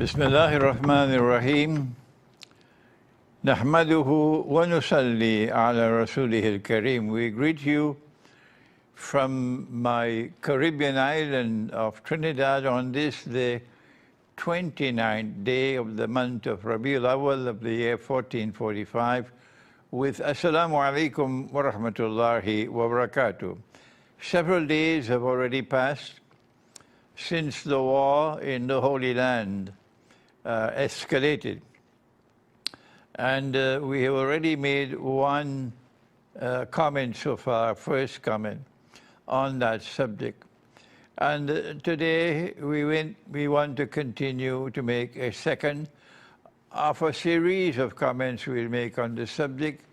بسم الله الرحمن الرحيم نحمده ونصلي على رسوله الكريم. We greet you from my Caribbean island of Trinidad on this, the 29th day of the month of Rabiul Awal of the year 1445, with Assalamualaikum wa rahmatullahi wa barakatuh. Several days have already passed since the war in the Holy Land escalated. And we have already made one comment so far, first comment on that subject. And today we want to continue to make a second of a series of comments we'll make on the subject,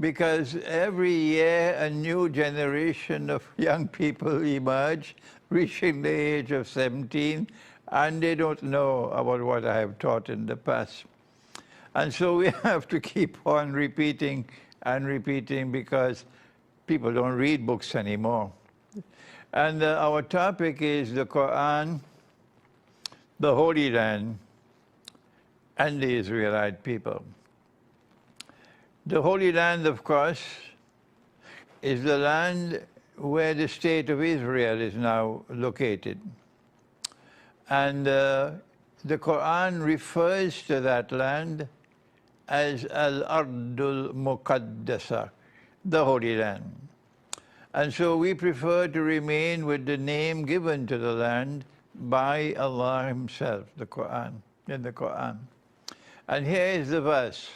because every year a new generation of young people emerge, reaching the age of 17, and they don't know about what I have taught in the past. And so we have to keep on repeating and repeating, because people don't read books anymore. And our topic is the Quran, the Holy Land, and the Israelite people. The Holy Land, of course, is the land where the state of Israel is now located. And the Quran refers to that land as Al-Ardul Muqaddasa, the Holy Land. And so we prefer to remain with the name given to the land by Allah Himself, the Quran, in the Quran. And here is the verse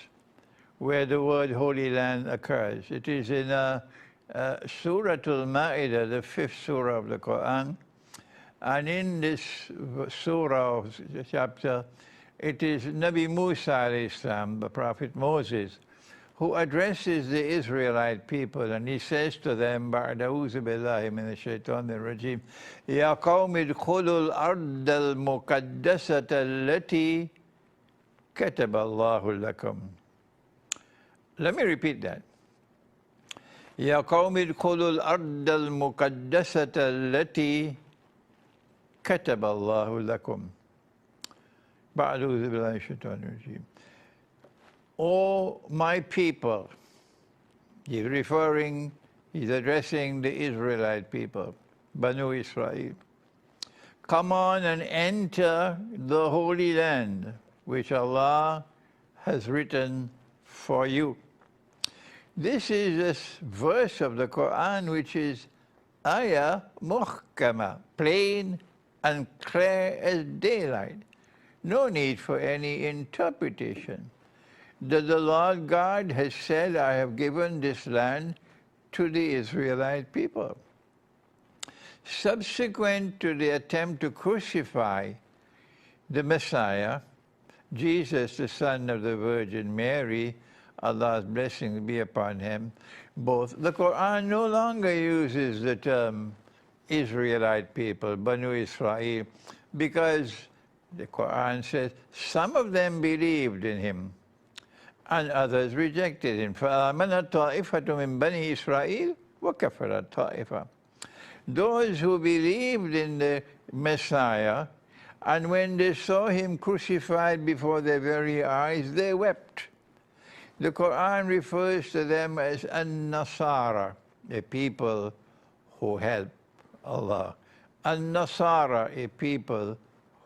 where the word Holy Land occurs. It is in Surah Al-Ma'idah, the 5th surah of the Quran. And in this surah, chapter, it is Nabi Musa alayhi salam, the Prophet Moses, who addresses the Israelite people, and he says to them, بَعْدَ أَعُوذُ بِاللَّهِ مِنَ الشَّيْطَانِ الرَّجِيمِ يَا قَوْمِ ادْخُلُوا الْأَرْضَ الْمُقَدَّسَةَ الَّتِي كَتَبَ اللَّهُ لَكُمْ. Let me repeat that. يَا قَوْمِ ادْخُلُوا الْأَرْضَ الْمُقَدَّسَةَ الَّتِي كَتَبَ اللَّهُ لَكُمْ. بَعْدَ أَعُوذُ بِاللَّهِ مِنَ الشَّيْطَانِ الرَّجِيمِ. O my people, he's addressing the Israelite people, Banu Israel. Come on and enter the Holy Land, which Allah has written for you. This is this verse of the Quran, which is ayah muhkama, plain and clear as daylight. No need for any interpretation. That the Lord God has said, I have given this land to the Israelite people. Subsequent to the attempt to crucify the Messiah, Jesus, the son of the Virgin Mary, Allah's blessings be upon him, both, the Quran no longer uses the term Israelite people, Banu Israel, because the Quran says some of them believed in him and others rejected him. فَآمَنَتْ طَائِفَةٌ مِّن بَنِي إِسْرَائِيلَ وَكَفَرَتْ طَائِفَةٌ. Those who believed in the Messiah, and when they saw him crucified before their very eyes, they wept. The Quran refers to them as An-Nasara, a people who help Allah. An-Nasara, a people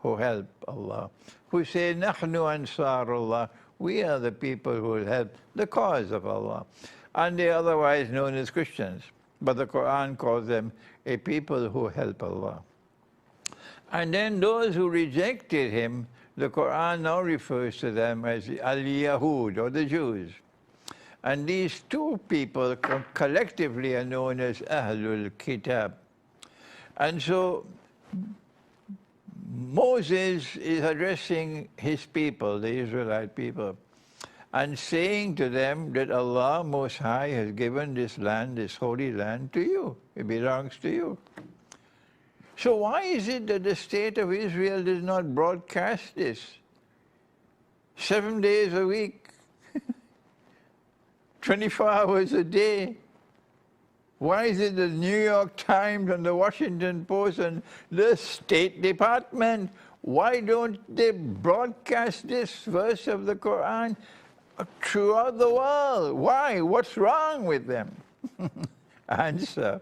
who help Allah, who say, Nahnu Ansarullah, we are the people who will help the cause of Allah. And they are otherwise known as Christians, but the Quran calls them a people who help Allah. And then those who rejected him, the Quran now refers to them as Al-Yahud, or the Jews. And these two people collectively are known as Ahlul Kitab. And so Moses is addressing his people, the Israelite people, and saying to them that Allah Most High has given this land, this holy land, to you. It belongs to you. So why is it that the state of Israel does not broadcast this 7 days a week, 24 hours a day? Why is it the New York Times and the Washington Post and the State Department Why don't they broadcast this verse of the Quran throughout the world? Why? What's wrong with them? Answer,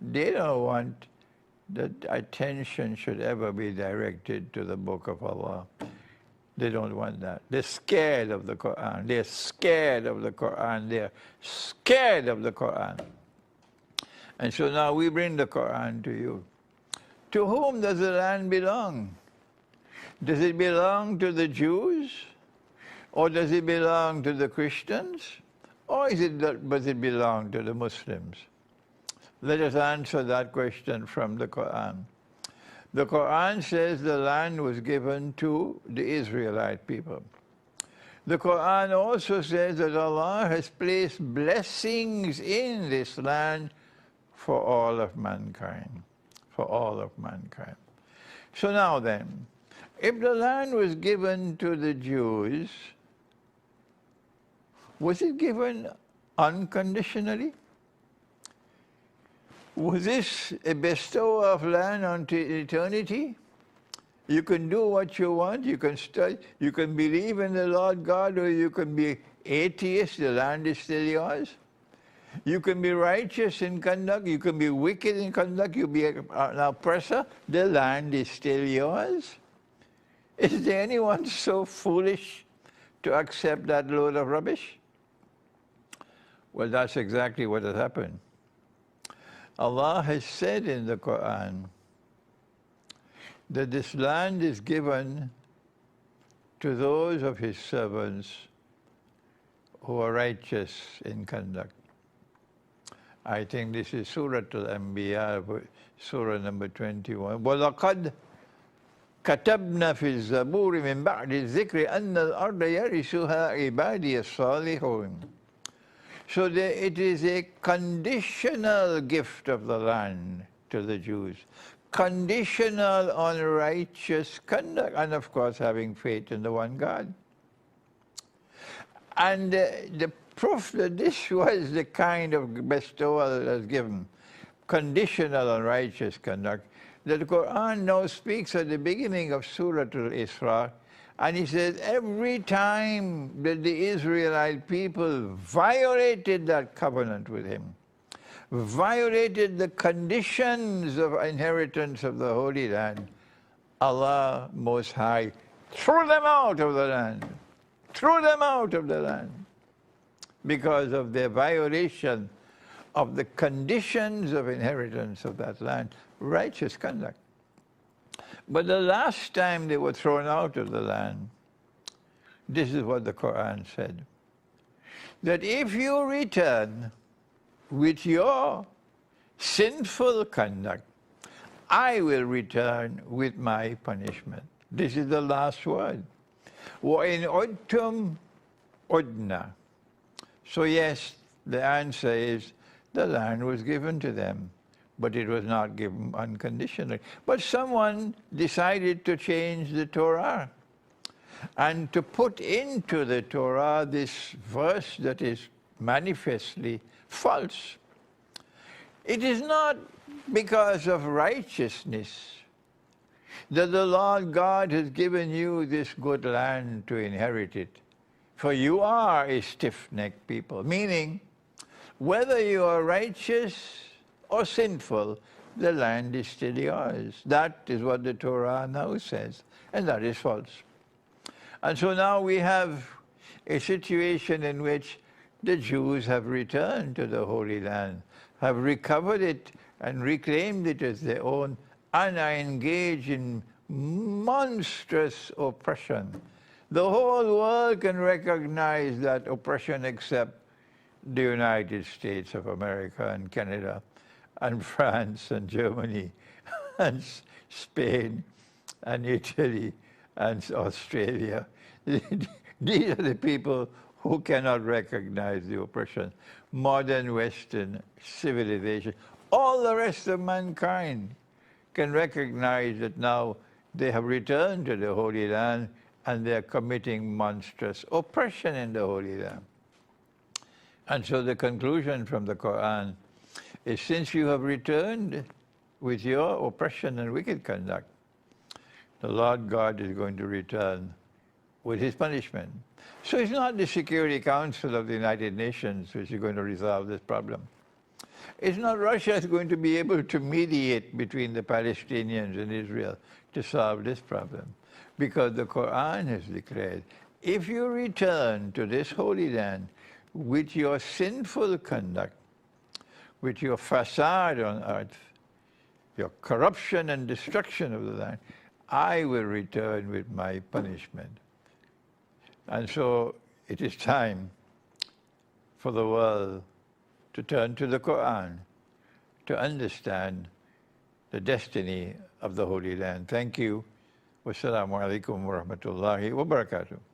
they don't want that attention should ever be directed to the Book of Allah. They don't want that. They're scared of the Quran. They're scared of the Quran. They're scared of the Quran. And so now we bring the Quran to you. To whom does the land belong? Does it belong to the Jews? Or does it belong to the Christians? Or does it belong to the Muslims? Let us answer that question from the Quran. The Quran says the land was given to the Israelite people. The Quran also says that Allah has placed blessings in this land for all of mankind. For all of mankind. So now then, if the land was given to the Jews, was it given unconditionally? Was this a bestowal of land unto eternity? You can do what you want, you can study, you can believe in the Lord God, or you can be atheist, the land is still yours. You can be righteous in conduct, you can be wicked in conduct, you be an oppressor, the land is still yours. Is there anyone so foolish to accept that load of rubbish? Well, that's exactly what has happened. Allah has said in the Quran that this land is given to those of His servants who are righteous in conduct. I think this is Surah Al-Anbiya, Surah number 21. وَلَقَدْ كَتَبْنَا فِي الزَّبُورِ مِنْ بَعْدِ الذِّكْرِ أَنَّ الْأَرْضَ يَرِثُهَا عِبَادِيَ الصَّالِحُونَ. So it is a conditional gift of the land to the Jews. Conditional on righteous conduct, and of course having faith in the one God. And the proof that this was the kind of bestowal that was given, conditional on righteous conduct, that the Quran now speaks at the beginning of Surah Al-Isra, and he says every time that the Israelite people violated that covenant with him, violated the conditions of inheritance of the Holy Land, Allah Most High threw them out of the land, threw them out of the land because of their violation of the conditions of inheritance of that land, righteous conduct. But the last time they were thrown out of the land, this is what the Quran said, that if you return with your sinful conduct, I will return with my punishment. This is the last word. وَإِنْ عُدْتُمْ عُدْنَا. So yes, the answer is the land was given to them, but it was not given unconditionally. But someone decided to change the Torah and to put into the Torah this verse that is manifestly false. It is not because of righteousness that the Lord God has given you this good land to inherit it. For you are a stiff-necked people, meaning whether you are righteous or sinful, the land is still yours. That is what the Torah now says, and that is false. And so now we have a situation in which the Jews have returned to the Holy Land, have recovered it and reclaimed it as their own, and are engaged in monstrous oppression. The whole world can recognize that oppression except the United States of America and Canada and France and Germany and Spain and Italy and Australia. These are the people who cannot recognize the oppression. Modern Western civilization. All the rest of mankind can recognize that now they have returned to the Holy Land and they are committing monstrous oppression in the Holy Land. And so the conclusion from the Quran is, since you have returned with your oppression and wicked conduct the Lord God is going to return with his punishment. So it's not the Security Council of the United Nations which is going to resolve this problem. It's not Russia is going to be able to mediate between the Palestinians and Israel to solve this problem. Because the Quran has declared, if you return to this holy land with your sinful conduct, with your facade on earth, your corruption and destruction of the land, I will return with my punishment. And so it is time for the world to turn to the Quran to understand the destiny of the Holy Land. Thank you. Wassalamualaikum warahmatullahi wabarakatuh.